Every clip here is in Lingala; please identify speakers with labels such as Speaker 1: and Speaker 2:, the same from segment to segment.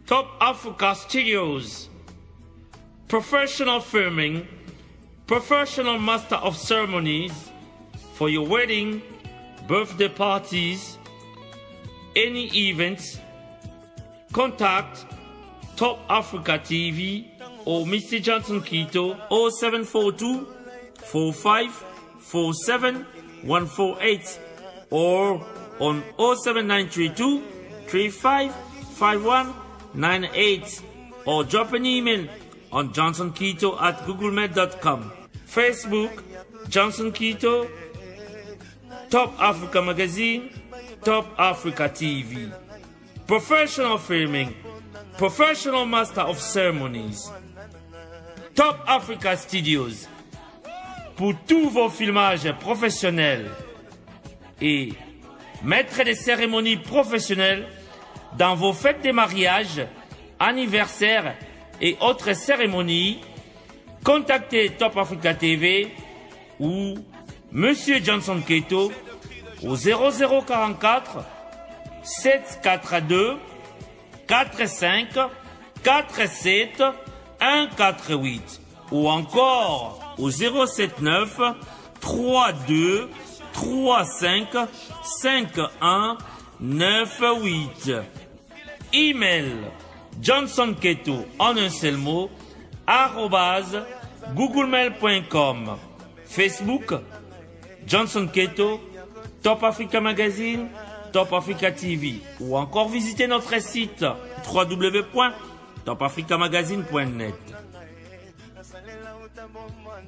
Speaker 1: Top Africa Studios. Professional filming, professional master of ceremonies for your wedding, birthday parties, any events. Contact Top Africa TV or Mr. Johnson Quito 0742 45 47 148 or on 07932 35 51 98 or drop an email on johnsonquito@googlemail.com. Facebook Johnson Quito, Top Africa Magazine, Top Africa TV. Professional filming, professional master of ceremonies. Top Africa Studios. Pour tous vos filmages professionnels et maître des cérémonies professionnelles dans vos fêtes de mariage, anniversaires et autres cérémonies, contactez Top Africa TV ou Monsieur Johnson Quito au 0044 742 45 47 148 ou encore au 079 32 35 51 98. Email johnsonquito en un seul mot @googlemail.com. Facebook Johnson Quito, Top Africa Magazine, Top Africa TV ou encore visiter notre site www.topafricamagazine.net.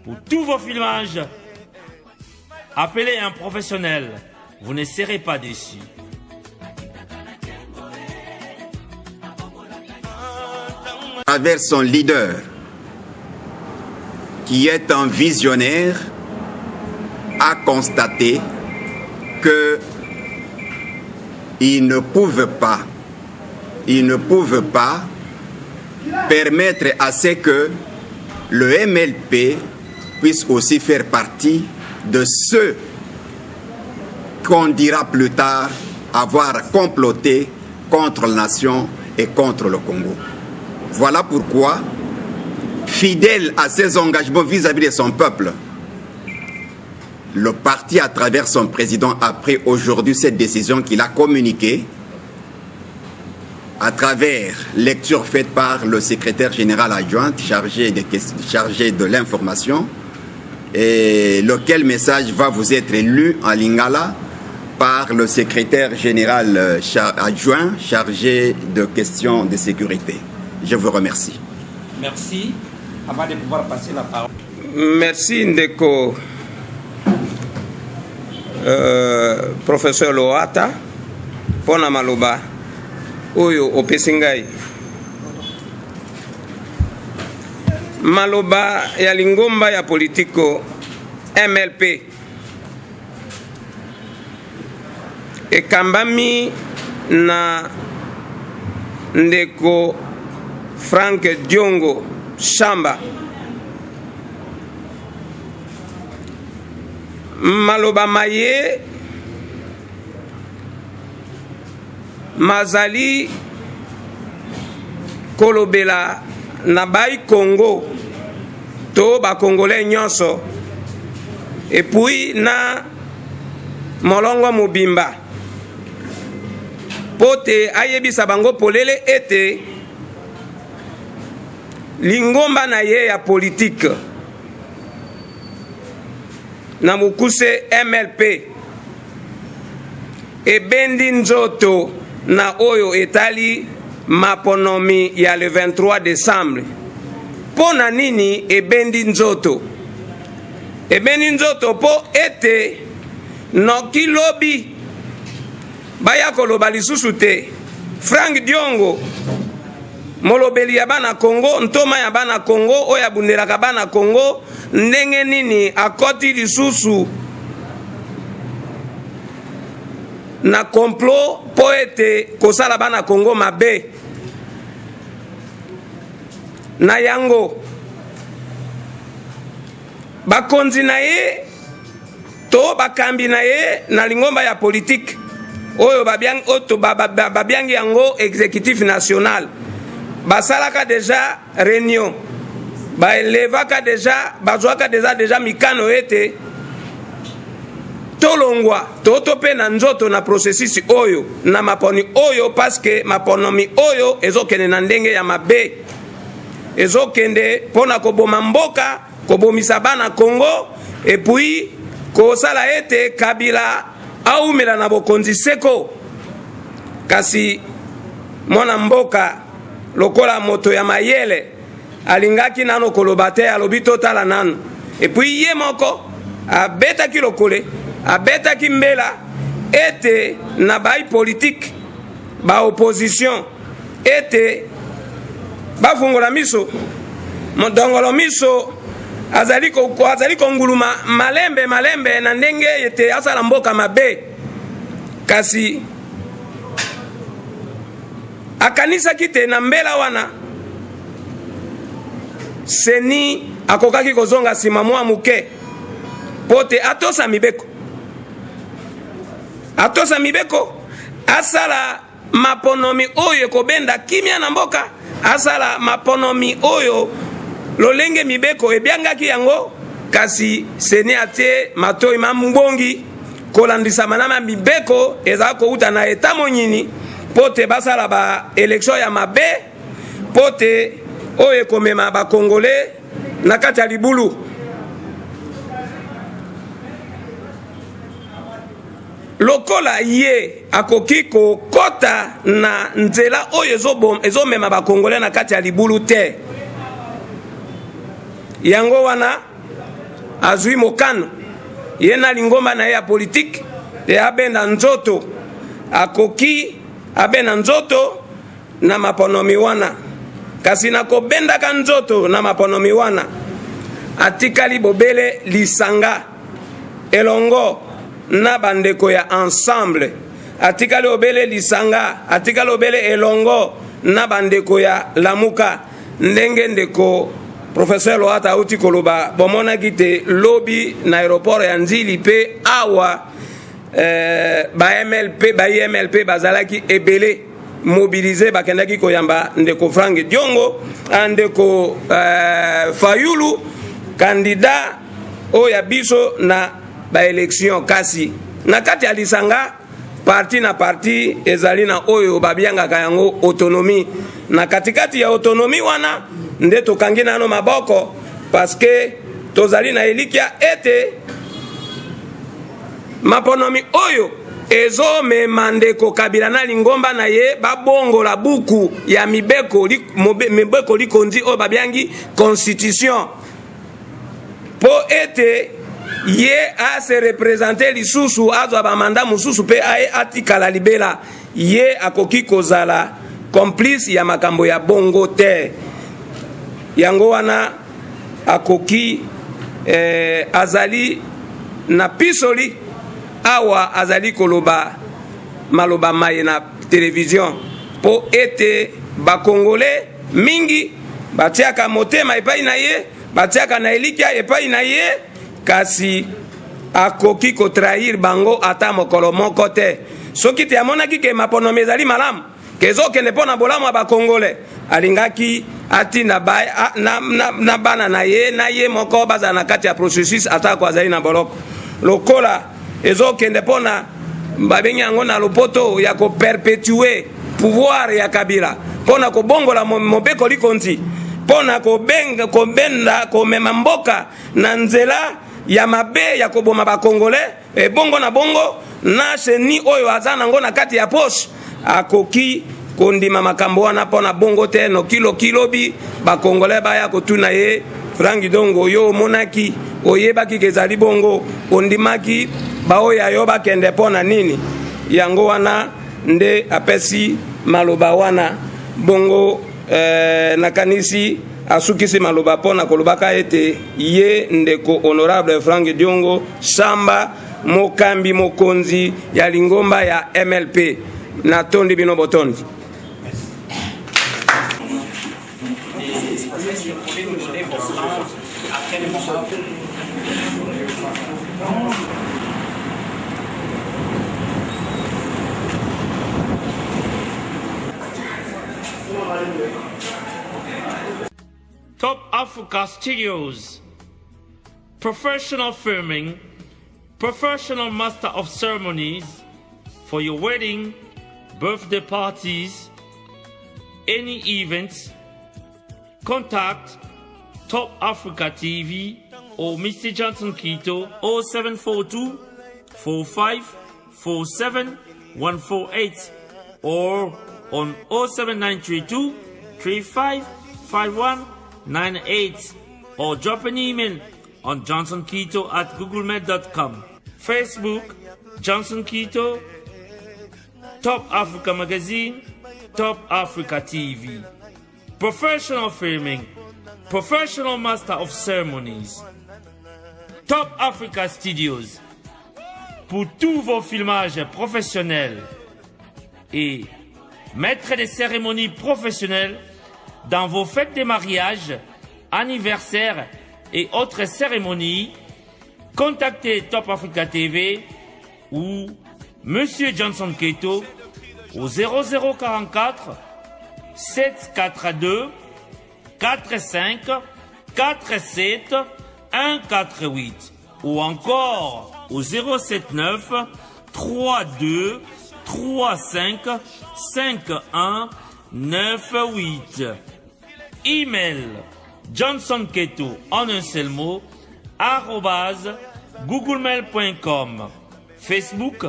Speaker 1: Pour tous vos filmages, appelez un professionnel, vous ne serez pas déçus.
Speaker 2: À travers son leader, qui est un visionnaire, a constaté que il ne pouvait pas permettre à ce que le MLP puisse aussi faire partie de ceux qu'on dira plus tard avoir comploté contre la nation et contre le Congo. Voilà pourquoi, fidèle à ses engagements vis-à-vis de son peuple, le parti, à travers son président, a pris aujourd'hui cette décision qu'il a communiquée à travers lecture faite par le secrétaire général adjoint chargé de l'information, et lequel message va vous être lu en lingala par le secrétaire général adjoint chargé de questions de sécurité. Je vous remercie.
Speaker 3: Merci. Avant de pouvoir passer la parole.
Speaker 4: Merci Ndeko. Professeur Loata pona maloba oyo opesingai maloba ya lingomba ya politiko MLP ekambami na Ndeko Frank Diongo Shamba. Maloba maye mazali kolobela na bai Congo to ba Congolais nyonso et puis na molongo mobimba pote ayebisa bango polele ete lingomba na ye ya politique na mukuse MLP ebendi nzoto na oyo etali maponomi ya le 23 décembre. Pona nini ebendi nzoto? Ebendi nzoto po ete noki lobi baya koloba lisusu te. Frank Diongo molobeli ya bana Congo, ntoma ya bana Congo oya bundelaka bana Congo, ndenge nini akoti lisusu na complot po ete kosala bana Congo mabe na yango bakonzi na ye to bakambi na ye na lingomba ya politique oyo babiangi yango exécutif national basalaka deja réunion baelevaka deja bazwaka deja mikano ete tolongwa toto pe na nzoto na processus oyo na maponi oyo paske maponomi oyo ezokende na ndenge ya mabe ezokende pona koboma mboka kobomisa bana Congo epuis kosala ete Kabila aumela na bokonzi seko kasi mwana mboka lokola moto ya mayele alingaki nano koloba te alobi totala nano epuis ye moko abetaki lokole abetaki mbela ete na bai politique ba opposition ete bafungola miso mondongolo miso azali konguluma malembe na ndenge ete asala mboka mabe kasi akanisaki te na mbela wana seni akokaki kozonga nsima mwa muke pote atosa mibeko asala maponomi oyo ekobenda kimia na mboka asala maponomi oyo lolenge mibeko ebyangaki yango kasi seni ate matoi mambongi kolandisa manama mibeko ezala kouta na eta monyini pote basala ba election ya mabe pote oyo ekomema bakongole na kati ya libulu lokola ye akoki kokota na nzela oyo ezomema bakongole na kati ya libulu te yango wana azwi mokano ye na lingomba na ye ya politike te abenda nzoto akoki abenda nzoto na maponomi wana kasi na kobendaka nzoto na maponomi wana atikali bobele lisanga elongo na bandeko ya ensemble atikali obele lisanga atikali obele elongo na bandeko ya lamuka ndenge ndeko professeur Loata auti koloba bomonaki te lobi na aéroport ya Nzili pe awa ba MLP bazalaki ebele mobilisé bakendaki koyamba ndeko Frank Diongo andeko Fayulu candidat oya biso na ba élection kasi na kati ya lisanga parti na parti ezali na oyo babiangaka yango autonomie na katikati ya autonomie wana nde tokangi nano maboko paske tozali na elikia ete maponomi oyo ezomema ndeko Kabila na lingomba na ye babongola buku ya mibeko likondi oyo babiangi constitution po ete ye a se représenter lisusu azwa bamanda mususu pe aye atikala libela ye akoki kozala complice ya makambo ya bongo te yango wana akoki azali na pisoli awa azali koloba maloba maye na télévision po ete bakongole mingi batiaka motema epai na ye batiaka na elikia epai na ye kasi akoki kotrahir bango ata mokolo moko te soki te amonaki ke maponomi ezali malamu kezokende mpo na bolamu ya bakongole alingaki ati na bana na ye moko bazala na kati ya processus atako azali na boloko lokola ezokende mpo na babengi yango na lopoto ya koperpetue pouvoir ya Kabila mpo na kobongola mobeko likonzi mpo na kobenda komema mboka na nzela ya mabe ya koboma bakongole bongo na bongo na seni oyo aza nango na kati ya poche akoki kondima makambo wana mpo na bongo te no kilobi bakongole baya kotuna ye Frank Diongo yo omonaki oyebaki kezali bongo ondimaki baoya yo bakende mpo na nini yango wana nde apesi maloba wana bongo nakanisi asukisi maloba pona kolobaka ete ye ndeko honorable Frank Diongo Samba mokambi mokonzi ya lingomba ya MLP na tondi bino botondi.
Speaker 1: Top Africa Studios. Professional filming, professional master of ceremonies for your wedding, birthday parties, any events. Contact Top Africa TV or Mr. Johnson Quito 0742 45 47 148 or on 07932 35 51 98 or drop an email on johnsonquito@googlemail.com. Facebook Johnson Quito, Top Africa Magazine, Top Africa TV. Professional filming, professional master of ceremonies. Top Africa Studios. Pour tous vos filmages professionnels et maître des cérémonies professionnelles dans vos fêtes de mariage, anniversaires et autres cérémonies, contactez Top Africa TV ou Monsieur Johnson Quito au 0044 742 45 47 148 ou encore au 079 32 35 51 98. Email johnsonquito en un seul mot @googlemail.com. Facebook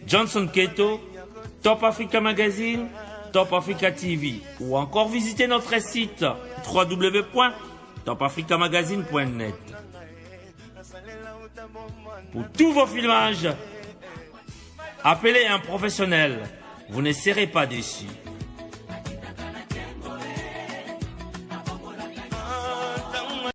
Speaker 1: Johnson Quito, Top Africa Magazine, Top Africa TV ou encore visitez notre site www.topafricamagazine.net. Pour tous vos filmages, appelez un professionnel, vous ne serez pas déçus.